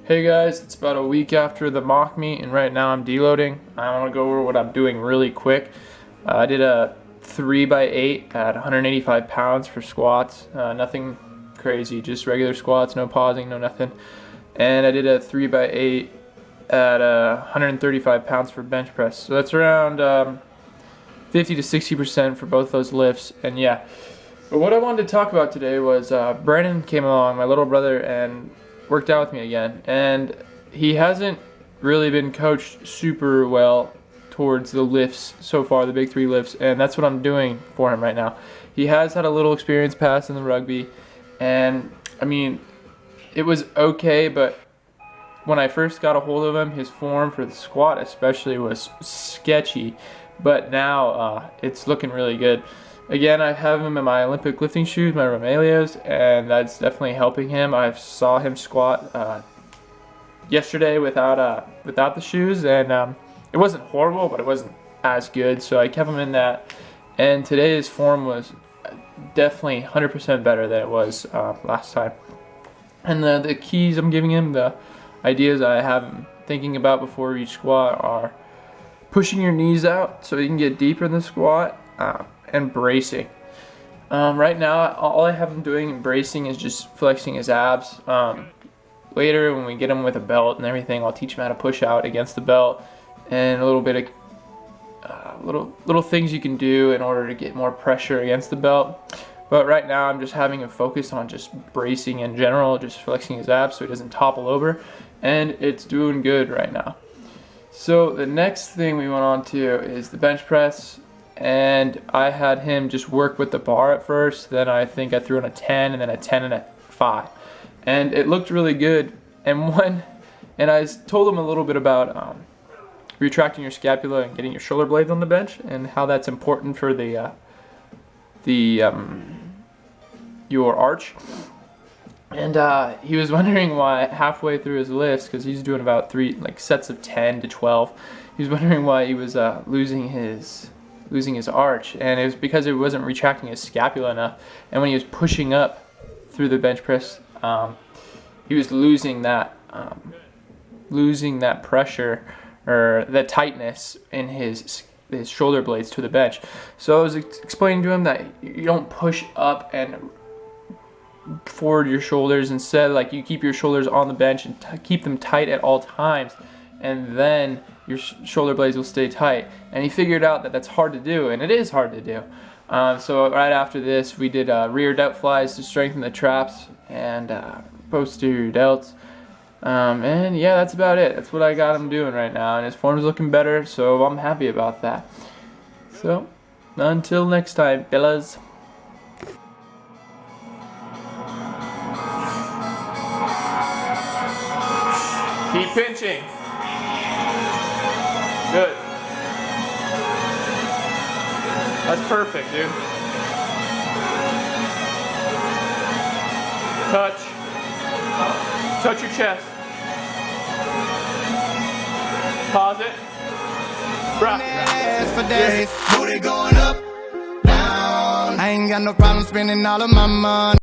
Hey guys, it's about a week after the mock meet and right now I'm deloading. I want to go over what I'm doing really quick. I did a 3x8 at 185 pounds for squats. Nothing crazy, just regular squats, no pausing, no nothing. And I did a 3x8 at 135 pounds for bench press. So that's around 50 to 60% for both those lifts. And yeah, but what I wanted to talk about today was Brandon came along, my little brother, and worked out with me again, and he hasn't really been coached super well towards the lifts so far, the big three lifts, and that's what I'm doing for him right now. He has had a little experience pass in the rugby, and I mean, it was okay, but when I first got a hold of him, his form for the squat especially was sketchy, but now it's looking really good. Again, I have him in my Olympic lifting shoes, my Romaleos, and that's definitely helping him. I saw him squat yesterday without the shoes, and it wasn't horrible, but it wasn't as good, so I kept him in that. And today his form was definitely 100% better than it was last time. And the keys I'm giving him, the ideas I have him thinking about before each squat are pushing your knees out so you can get deeper in the squat, and bracing. Right now, all I have him doing in bracing is just flexing his abs. Later, when we get him with a belt and everything, I'll teach him how to push out against the belt and a little bit of little things you can do in order to get more pressure against the belt. But right now, I'm just having him focus on just bracing in general, just flexing his abs so he doesn't topple over, and it's doing good right now. So the next thing we went on to is the bench press. And I had him just work with the bar at first, then I think I threw in a 10 and then a 10 and a 5. And it looked really good. And I told him a little bit about retracting your scapula and getting your shoulder blades on the bench and how that's important for your arch. And he was wondering why halfway through his lifts, because he's doing about 3 sets of 10 to 12, he was wondering why he was losing his arch, and it was because it wasn't retracting his scapula enough. And when he was pushing up through the bench press, he was losing that pressure or the tightness in his shoulder blades to the bench. So I was explaining to him that you don't push up and forward your shoulders. Instead, you keep your shoulders on the bench and keep them tight at all times, and then your shoulder blades will stay tight. And he figured out that that's hard to do, and it is hard to do. So right after this, we did rear delt flies to strengthen the traps and posterior delts. And yeah, that's about it. That's what I got him doing right now, and his form's looking better, so I'm happy about that. So until next time, fellas. Keep pinching. Good. That's perfect, dude. Touch your chest. Pause it. Rock it. For days. Booty going up, down. I ain't got no problem spending all of my money.